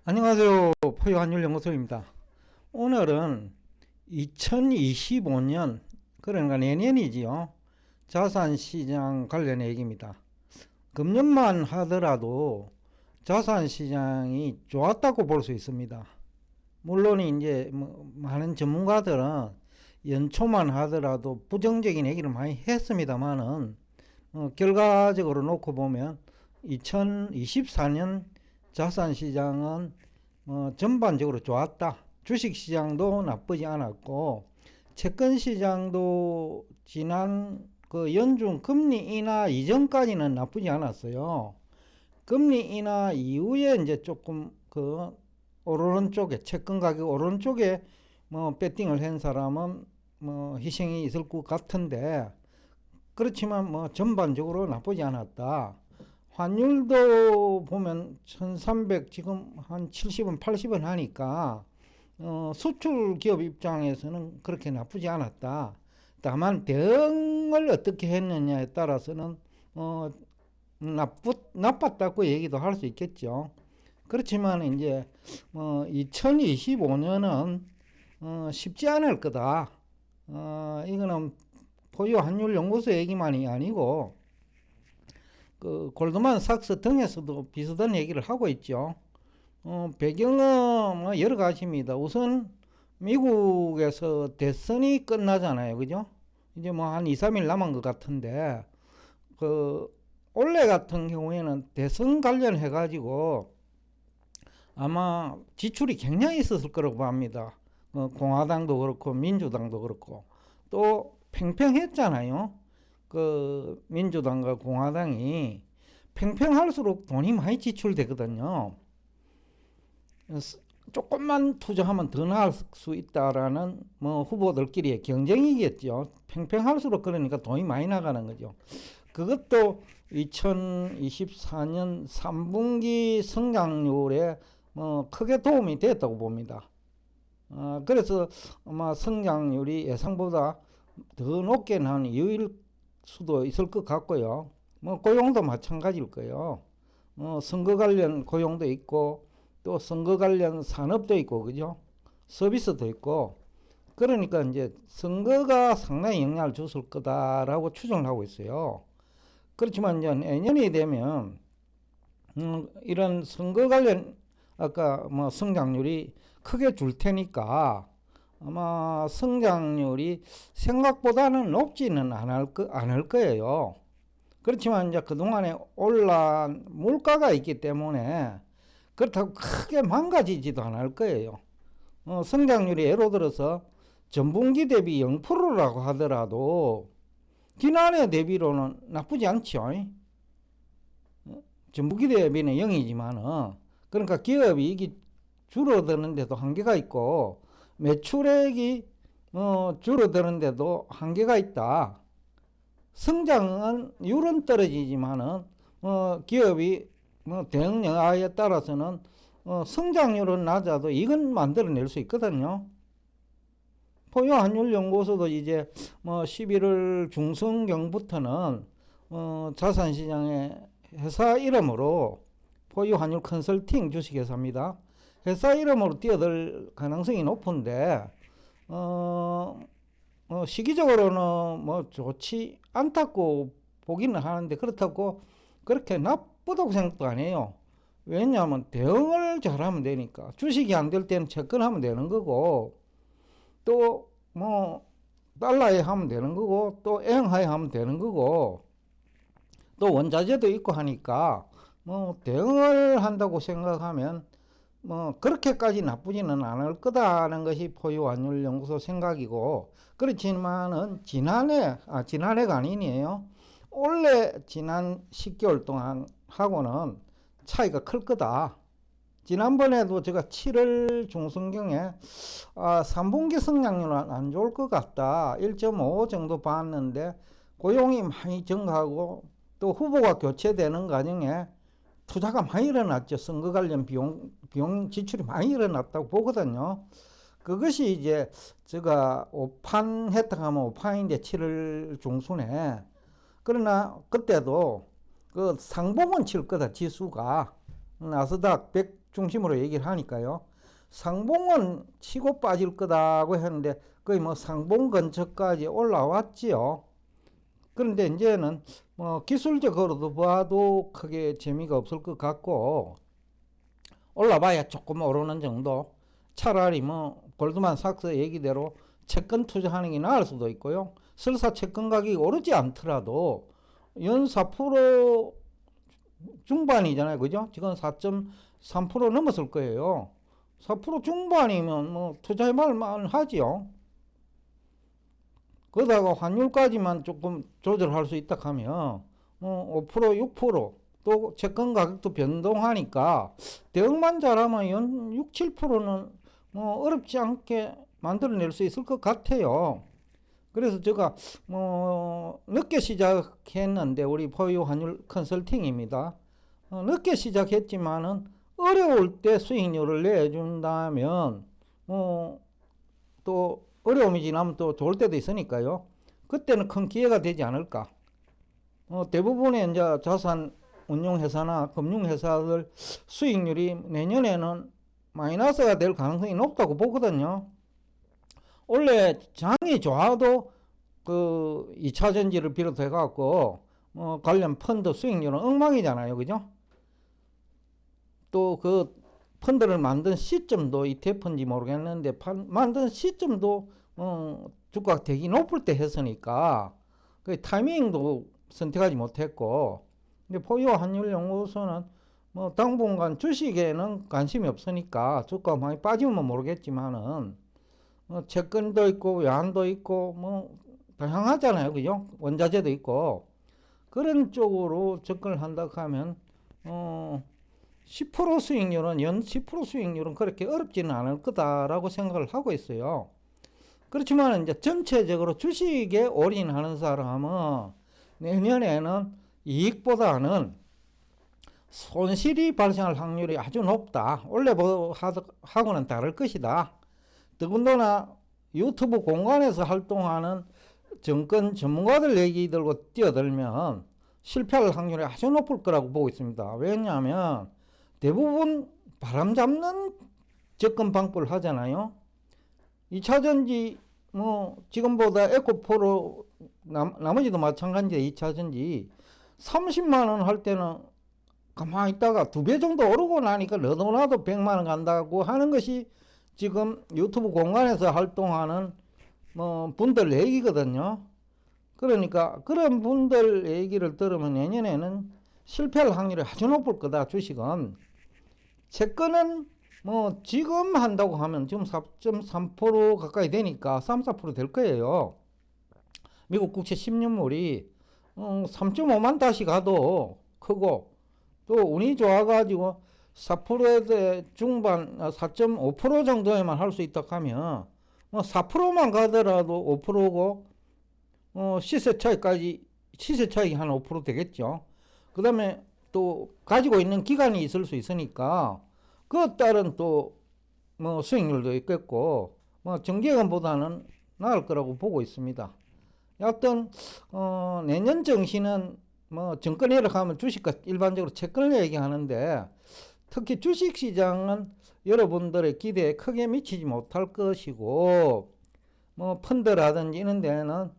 안녕하세요. 포유환율연구소입니다. 오늘은 2025년, 그러니까 내년이지요. 자산시장 관련 얘기입니다. 금년만 하더라도 자산시장이 좋았다고 볼 수 있습니다. 물론 이제 많은 전문가들은 연초만 하더라도 부정적인 얘기를 많이 했습니다만은 결과적으로 놓고 보면 2024년 자산시장은 전반적으로 좋았다. 주식시장도 나쁘지 않았고 채권시장도 지난 그 연중 금리 인하 이전까지는 나쁘지 않았어요. 금리 인하 이후에 이제 조금 오르는 쪽에, 채권 가격 오르는 쪽에 배팅을 한 사람은 희생이 있을 것 같은데, 그렇지만 전반적으로 나쁘지 않았다. 환율도 보면 1300 지금 한 70원 80원 하니까 수출 기업 입장에서는 그렇게 나쁘지 않았다. 다만 대응을 어떻게 했느냐에 따라서는 나빴다고 얘기도 할 수 있겠죠. 그렇지만 이제 2025년은 쉽지 않을 거다. 이거는 포유 환율 연구소 얘기만이 아니고 골드만삭스 등에서도 비슷한 얘기를 하고 있죠. 배경은 여러 가지입니다. 우선 미국에서 대선이 끝나잖아요. 그죠? 이제 한 2, 3일 남은 것 같은데, 올해 같은 경우에는 대선 관련해 가지고 아마 지출이 굉장히 있었을 거라고 봅니다. 공화당도 그렇고 민주당도 그렇고 또 팽팽했잖아요. 민주당과 공화당이 팽팽할수록 돈이 많이 지출되거든요. 조금만 투자하면 더 나을 수 있다라는 후보들끼리의 경쟁이겠죠. 팽팽할수록 그러니까 돈이 많이 나가는 거죠. 그것도 2024년 3분기 성장률에 크게 도움이 됐다고 봅니다. 그래서 아마 성장률이 예상보다 더 높게 나온 이유일 수도 있을 것 같고요. 고용도 마찬가지일 거예요. 선거 관련 고용도 있고 또 선거 관련 산업도 있고, 그죠? 서비스도 있고. 그러니까 이제 선거가 상당히 영향을 줬을 거다라고 추정을 하고 있어요. 그렇지만 이제 내년이 되면 이런 선거 관련 아까 성장률이 크게 줄 테니까 아마 성장률이 생각보다는 높지는 않을 거예요. 그렇지만 이제 그동안에 올란 물가가 있기 때문에 그렇다고 크게 망가지지도 않을 거예요. 성장률이 예를 들어서 전분기 대비 0%라고 하더라도 지난해 대비로는 나쁘지 않죠. 전분기 대비는 0이지만은 그러니까 기업 이익이 줄어드는데도 한계가 있고 매출액이 줄어드는데도 한계가 있다. 성장률은 떨어지지만은 기업이 대응 여하에 따라서는 성장률은 낮아도 이건 만들어낼 수 있거든요. 포유환율연구소도 이제 11월 중순경부터는 자산시장에 회사 이름으로 포유환율 컨설팅 주식회사입니다. 회사 이름으로 뛰어들 가능성이 높은데 시기적으로는 좋지 않다고 보기는 하는데 그렇다고 그렇게 나쁘다고 생각도 안 해요. 왜냐하면 대응을 잘하면 되니까. 주식이 안 될 때는 채권하면 되는 거고 또 달러에 하면 되는 거고 또 엔화에 하면 되는 거고 또 원자재도 있고 하니까 대응을 한다고 생각하면 그렇게까지 나쁘지는 않을 거다는 것이 포유환율연구소 생각이고, 그렇지만은 지난해가 아니네요. 올해 지난 10개월 동안 하고는 차이가 클 거다. 지난번에도 제가 7월 중순경에 3분기 성장률은 안 좋을 것 같다. 1.5 정도 봤는데 고용이 많이 증가하고 또 후보가 교체되는 과정에 투자가 많이 일어났죠. 선거 관련 비용 지출이 많이 일어났다고 보거든요. 그것이 이제 제가 오판 했다 하면 오판인데 7월 중순에. 그러나 그때도 상봉은 칠 거다. 지수가 나스닥 중심으로 얘기를 하니까요. 상봉은 치고 빠질 거다고 했는데 거의 뭐 상봉 근처까지 올라왔지요. 그런데 이제는 뭐 기술적으로도 봐도 크게 재미가 없을 것 같고, 올라봐야 조금 오르는 정도. 차라리 뭐 골드만삭스 얘기대로 채권 투자하는 게 나을 수도 있고요. 설사 채권 가격이 오르지 않더라도 연 4% 중반이잖아요. 그죠? 지금 4.3% 넘었을 거예요. 4% 중반이면 뭐 투자해볼 만하지요. 그러다가 환율까지만 조금 조절할 수 있다 하면 5%, 6%또 채권 가격도 변동하니까 대응만 잘하면 연 6, 7%는 뭐 어렵지 않게 만들어낼 수 있을 것 같아요. 그래서 제가 늦게 시작했는데, 우리 포유 환율 컨설팅입니다. 늦게 시작했지만은 어려울 때 수익률을 내준다면 또 어려움이 지나면 또 좋을 때도 있으니까요. 그때는 큰 기회가 되지 않을까. 대부분의 이제 자산 운용회사나 금융회사들 수익률이 내년에는 마이너스가 될 가능성이 높다고 보거든요. 원래 장이 좋아도 그 2차전지를 비롯해 갖고 관련 펀드 수익률은 엉망이잖아요. 그죠? 또 그 펀드를 만든 시점도, ETF인지 모르겠는데 만든 시점도 주가가 되게 높을 때 했으니까 그 타이밍도 선택하지 못했고, 근데 포유 환율 연구소는 뭐 당분간 주식에는 관심이 없으니까 주가가 많이 빠지면 모르겠지만은 채권도 있고 외환도 있고 뭐 다양하잖아요. 그죠? 원자재도 있고 그런 쪽으로 접근을 한다 하면 10% 수익률은 연 10% 수익률은 그렇게 어렵지는 않을 거다라고 생각을 하고 있어요. 그렇지만 이제 전체적으로 주식에 올인하는 사람은 내년에는 이익보다는 손실이 발생할 확률이 아주 높다. 원래 하고는 다를 것이다. 더군다나 유튜브 공간에서 활동하는 정권 전문가들 얘기 들고 뛰어들면 실패할 확률이 아주 높을 거라고 보고 있습니다. 왜냐하면 대부분 바람 잡는 접근 방법을 하잖아요. 2차전지 지금보다 에코프로 나머지도 마찬가지인데 2차전지 30만원 할 때는 가만히 있다가 2배 정도 오르고 나니까 너도나도 100만원 간다고 하는 것이 지금 유튜브 공간에서 활동하는 분들 얘기거든요. 그러니까 그런 분들 얘기를 들으면 내년에는 실패할 확률이 아주 높을 거다. 주식은. 채권은 지금 한다고 하면 지금 4.3% 가까이 되니까 3, 4% 될 거예요. 미국 국채 10년물이 3.5만 다시 가도 크고, 또 운이 좋아가지고 4%대 중반 4.5% 정도에만 할 수 있다 하면 4%만 가더라도 5%고 시세 차익이 한 5% 되겠죠. 그 다음에 또 가지고 있는 기간이 있을 수 있으니까 그에 따른 또 수익률도 있겠고 정기예금보다는 나을 거라고 보고 있습니다. 여하튼 내년 정시는 정권이라 하면 주식과 일반적으로 채권을 얘기하는데, 특히 주식시장은 여러분들의 기대에 크게 미치지 못할 것이고, 펀드라든지 이런 데는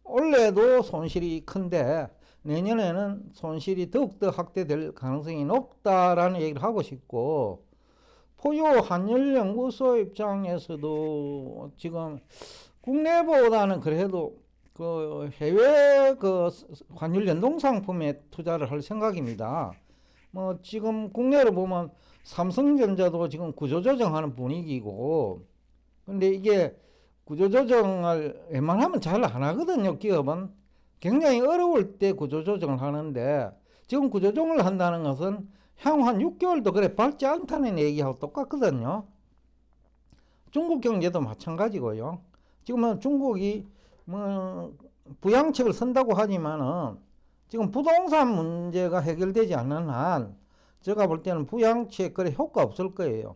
올해도 손실이 큰데 내년에는 손실이 더욱더 확대될 가능성이 높다라는 얘기를 하고 싶고, 포유 환율연구소 입장에서도 지금 국내보다는 그래도 그 해외 그 환율 연동 상품에 투자를 할 생각입니다. 지금 국내로 보면 삼성전자도 지금 구조조정하는 분위기고, 근데 이게 구조조정을 웬만하면 잘 안 하거든요. 기업은 굉장히 어려울 때 구조조정을 하는데, 지금 구조조정을 한다는 것은 향후 한 6개월도 그래 밟지 않다는 얘기하고 똑같거든요. 중국 경제도 마찬가지고요. 지금은 중국이 부양책을 쓴다고 하지만은 지금 부동산 문제가 해결되지 않는 한 제가 볼 때는 부양책 그래 효과 없을 거예요.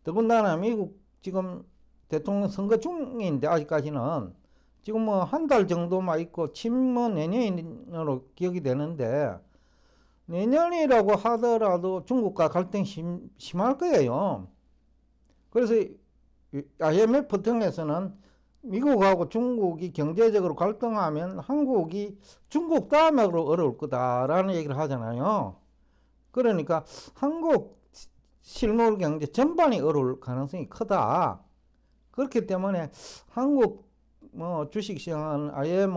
더군다나 미국 지금 대통령 선거 중인데 아직까지는 지금 한 달 정도만 있고 취임 내년으로 기억이 되는데, 내년이라고 하더라도 중국과 갈등이 심할 거예요. 그래서 IMF 등에서는 미국하고 중국이 경제적으로 갈등하면 한국이 중국 다음으로 어려울 거다라는 얘기를 하잖아요. 그러니까 한국 실물 경제 전반이 어려울 가능성이 크다. 그렇기 때문에 한국 주식시장은 아예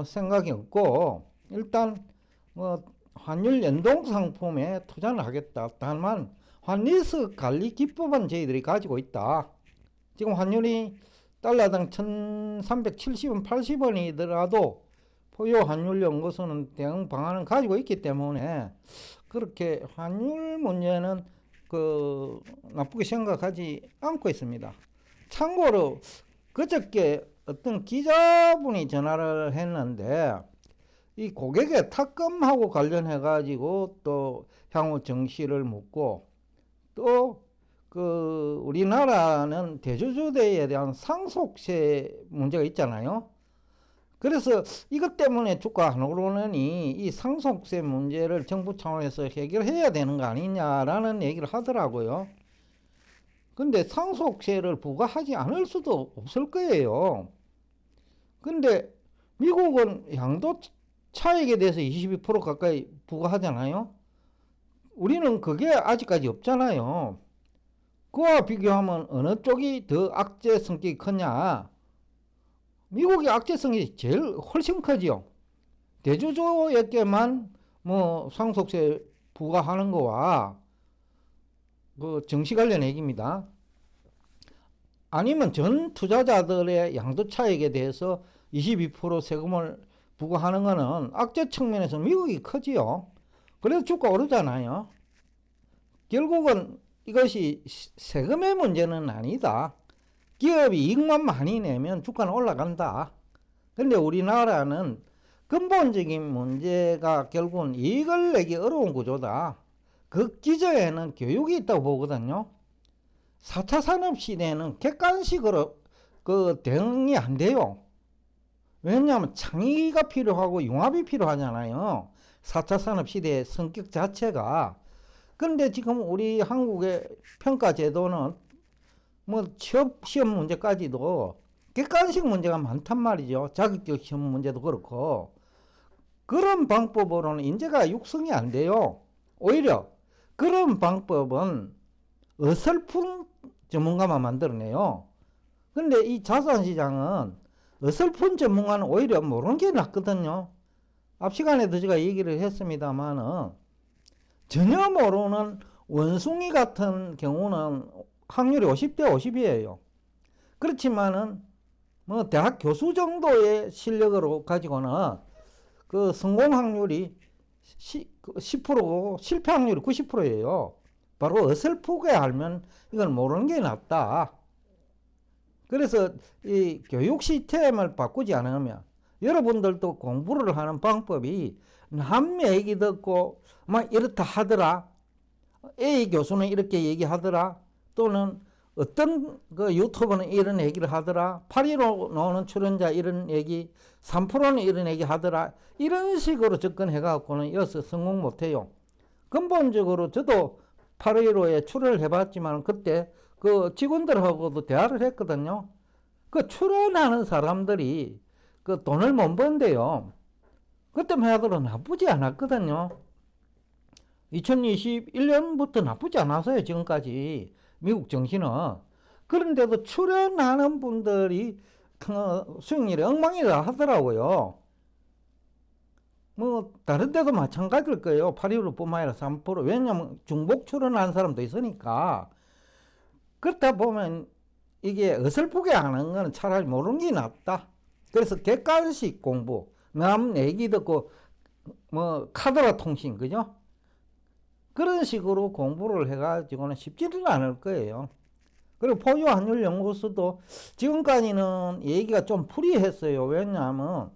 생각이 없고, 일단 환율 연동 상품에 투자를 하겠다. 다만 환리스크 관리 기법은 저희들이 가지고 있다. 지금 환율이 달러당 1370원, 80원이더라도 포유 환율 연구소는 대응 방안을 가지고 있기 때문에 그렇게 환율 문제는 나쁘게 생각하지 않고 있습니다. 참고로 그저께 어떤 기자분이 전화를 했는데, 이 고객의 탁금하고 관련해 가지고 또 향후 정시를 묻고, 또 우리나라는 대주주대에 대한 상속세 문제가 있잖아요. 그래서 이것 때문에 주가 안 오르느니 이 상속세 문제를 정부 차원에서 해결해야 되는 거 아니냐라는 얘기를 하더라고요. 근데 상속세를 부과하지 않을 수도 없을 거예요. 근데 미국은 양도 차익에 대해서 22% 가까이 부과하잖아요. 우리는 그게 아직까지 없잖아요. 그와 비교하면 어느 쪽이 더 악재 성격이 크냐? 미국의 악재성이 훨씬 크지요. 대주주에게만 상속세 부과하는 거와 정시 관련 얘기입니다. 아니면 전 투자자들의 양도 차익에 대해서 22% 세금을 부과하는 거는 악재 측면에서 미국이 크지요. 그래서 주가 오르잖아요. 결국은 이것이 세금의 문제는 아니다. 기업이 이익만 많이 내면 주가는 올라간다. 근데 우리나라는 근본적인 문제가 결국은 이익을 내기 어려운 구조다. 그 기저에는 교육이 있다고 보거든요. 4차 산업시대는 객관식으로 대응이 안 돼요. 왜냐하면 창의가 필요하고 융합이 필요하잖아요. 4차 산업시대의 성격 자체가. 근데 지금 우리 한국의 평가제도는 취업 시험 문제까지도 객관식 문제가 많단 말이죠. 자격증 시험 문제도 그렇고. 그런 방법으로는 인재가 육성이 안 돼요. 오히려 그런 방법은 어설픈 전문가만 만들어내요. 근데 이 자산시장은 어설픈 전문가는 오히려 모르는 게 낫거든요. 앞 시간에도 제가 얘기를 했습니다만은 전혀 모르는 원숭이 같은 경우는 확률이 50대 50이에요. 그렇지만은 대학 교수 정도의 실력으로 가지고는 성공 확률이 10%고 실패 확률이 90%예요. 바로 어설프게 알면 이건 모르는 게 낫다. 그래서 이 교육 시스템을 바꾸지 않으면 여러분들도 공부를 하는 방법이 남 얘기 듣고 이렇다 하더라, A 교수는 이렇게 얘기하더라, 또는 어떤 유튜버는 이런 얘기를 하더라, 8.15 나오는 출연자 이런 얘기, 3%는 이런 얘기 하더라, 이런 식으로 접근해 갖고는 여기서 성공 못해요. 근본적으로 저도 8.15에 출연을 해봤지만 그때 직원들하고도 대화를 했거든요. 출연하는 사람들이 돈을 못 번대요. 그때만 하더라도 나쁘지 않았거든요. 2021년부터 나쁘지 않았어요. 지금까지 미국 정신은. 그런데도 출연하는 분들이 수익률이 엉망이라 하더라고요. 다른 데도 마찬가지일 거예요. 8.15 뿐만 아니라 3%. 왜냐면 중복 출연하는 사람도 있으니까. 그렇다 보면 이게 어설프게 하는 건 차라리 모르는 게 낫다. 그래서 객관식 공부, 남 얘기 듣고 카더라 통신, 그죠? 그런 식으로 공부를 해가지고는 쉽지는 않을 거예요. 그리고 포유 환율 연구소도 지금까지는 얘기가 좀 풀이했어요. 왜냐하면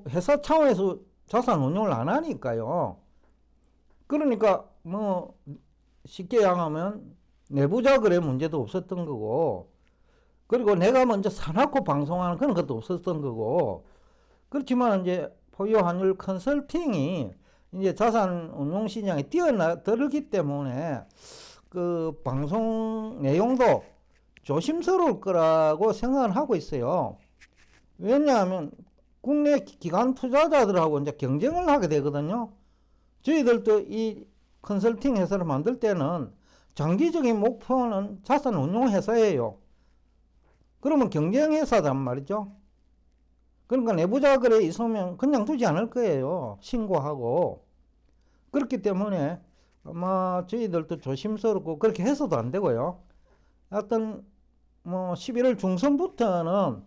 회사 차원에서 자산 운용을 안 하니까요. 그러니까 쉽게 얘기하면 내부자 거래 문제도 없었던 거고, 그리고 내가 먼저 사놓고 방송하는 그런 것도 없었던 거고. 그렇지만 이제 포유 환율 컨설팅이 이제 자산 운용 시장에 뛰어들기 때문에 그 방송 내용도 조심스러울 거라고 생각을 하고 있어요. 왜냐하면 국내 기관 투자자들하고 이제 경쟁을 하게 되거든요. 저희들도 이 컨설팅 회사를 만들 때는 장기적인 목표는 자산 운용 회사예요. 그러면 경쟁 회사단 말이죠. 그러니까 내부자 거래 있으면 그냥 두지 않을 거예요. 신고하고. 그렇기 때문에 아마 저희들도 조심스럽고 그렇게 해서도 안 되고요. 하여튼 뭐 11월 중순부터는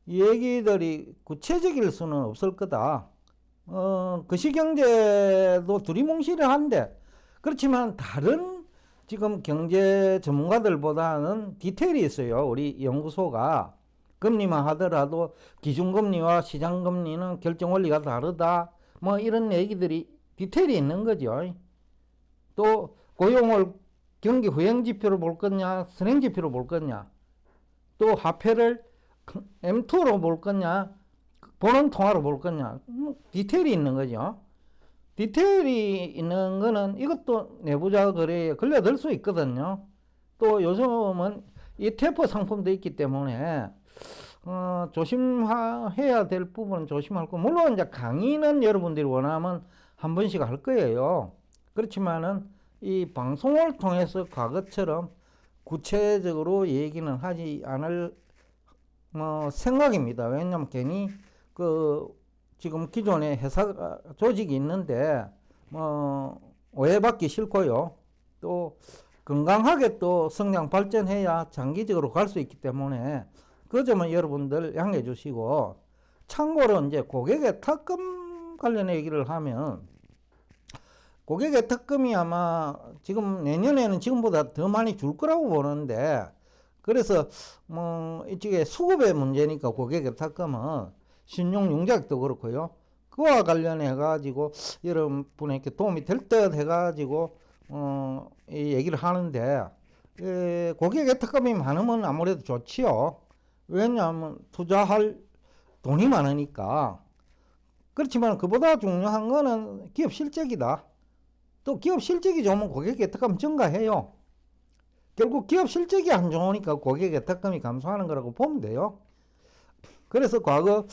이 얘기들이 구체적일 수는 없을 거다. 거시경제도 두리뭉실한데 그렇지만 다른 지금 경제 전문가들보다는 디테일이 있어요. 우리 연구소가. 금리만 하더라도 기준금리와 시장금리는 결정 원리가 다르다. 뭐 이런 얘기들이 디테일이 있는 거죠. 또 고용을 경기 후행지표로 볼 거냐 선행지표로 볼 거냐 또 화폐를 M2로 볼 거냐 본원통화로 볼 거냐 디테일이 있는 거죠. 디테일이 있는 거는 이것도 내부자 거래에 걸려들 수 있거든요. 또 요즘은 ETF 상품도 있기 때문에 조심해야 될 부분은 조심할 거. 물론 이제 강의는 여러분들이 원하면 한 번씩 할 거예요. 그렇지만은 이 방송을 통해서 과거처럼 구체적으로 얘기는 하지 않을 생각입니다. 왜냐면 괜히 지금 기존에 회사 조직이 있는데 오해받기 싫고요. 또 건강하게 또 성장 발전해야 장기적으로 갈 수 있기 때문에 그 점은 여러분들 양해해 주시고, 참고로 이제 고객의 특금 관련 얘기를 하면 고객의 특금이 아마 지금 내년에는 지금보다 더 많이 줄 거라고 보는데, 그래서 뭐 이쪽에 수급의 문제니까 고객의 특금은 신용융자액도 그렇고요. 그와 관련해 가지고 여러분에게 도움이 될 듯 해 가지고 이 얘기를 하는데, 고객의 특금이 많으면 아무래도 좋지요. 왜냐하면 투자할 돈이 많으니까. 그렇지만 그보다 중요한 거는 기업 실적이다. 또 기업 실적이 좋으면 고객의 특금 증가해요. 결국 기업 실적이 안 좋으니까 고객의 특금이 감소하는 거라고 보면 돼요. 그래서 과거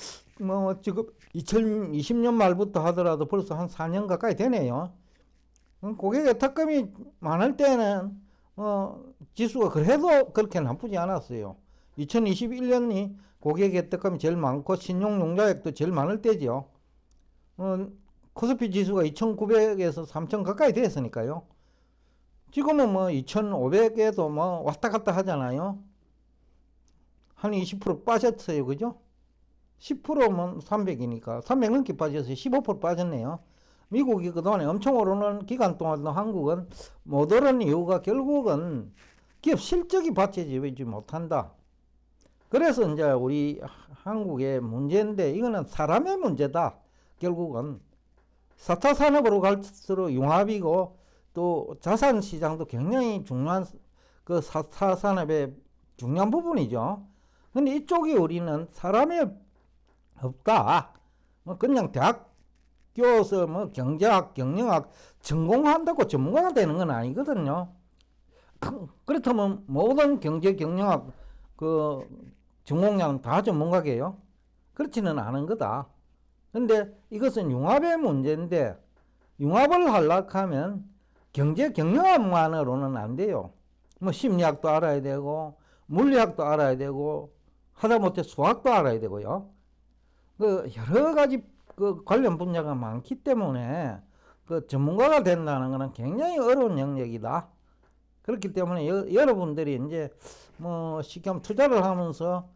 지금 2020년 말부터 하더라도 벌써 한 4년 가까이 되네요. 고객의 특금이 많을 때는 지수가 그래도 그렇게 나쁘지 않았어요. 2021년이 고객의 특금이 제일 많고 신용융자액도 제일 많을 때죠. 코스피 지수가 2900에서 3000 가까이 됐으니까요. 지금은 뭐 2500에도 뭐 왔다 갔다 하잖아요. 한 20% 빠졌어요. 그죠? 10%면 300이니까 300 넘게 빠져서 15% 빠졌네요. 미국이 그동안에 엄청 오르는 기간 동안도 한국은 못 오른 이유가 결국은 기업 실적이 받쳐지지 못한다. 그래서 이제 우리 한국의 문제인데, 이거는 사람의 문제다. 결국은 4차 산업으로 갈수록 융합이고, 또 자산 시장도 굉장히 중요한 그 4차 산업의 중요한 부분이죠. 근데 이쪽이 우리는 사람이 없다. 그냥 대학교에서 경제학, 경영학 전공한다고 전문가가 되는 건 아니거든요. 그렇다면 모든 경제, 경영학 전공자는 다 전문가게요? 그렇지는 않은 거다. 근데 이것은 융합의 문제인데, 융합을 하려고 하면 경제 경영학만으로는 안 돼요. 뭐 심리학도 알아야 되고 물리학도 알아야 되고 하다못해 수학도 알아야 되고요. 여러 가지 관련 분야가 많기 때문에 전문가가 된다는 것은 굉장히 어려운 영역이다. 그렇기 때문에 여러분들이 이제 쉽게 하면 투자를 하면서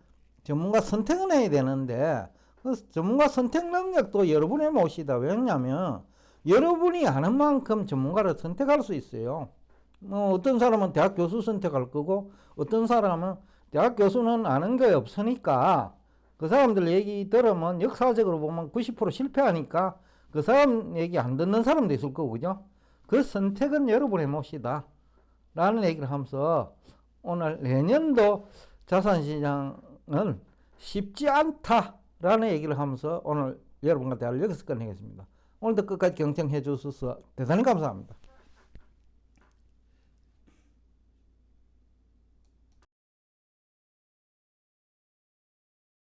전문가 선택은 해야 되는데, 그 전문가 선택 능력도 여러분의 몫이다. 왜냐하면 여러분이 아는 만큼 전문가를 선택할 수 있어요. 어떤 사람은 대학 교수 선택할 거고, 어떤 사람은 대학 교수는 아는 게 없으니까 그 사람들 얘기 들으면 역사적으로 보면 90% 실패하니까 그 사람 얘기 안 듣는 사람도 있을 거고, 그죠? 그 선택은 여러분의 몫이다 라는 얘기를 하면서, 오늘 내년도 자산시장은 쉽지 않다 라는 얘기를 하면서 오늘 여러분과 대화를 여기서 끝내겠습니다. 오늘도 끝까지 경청해 주셔서 대단히 감사합니다.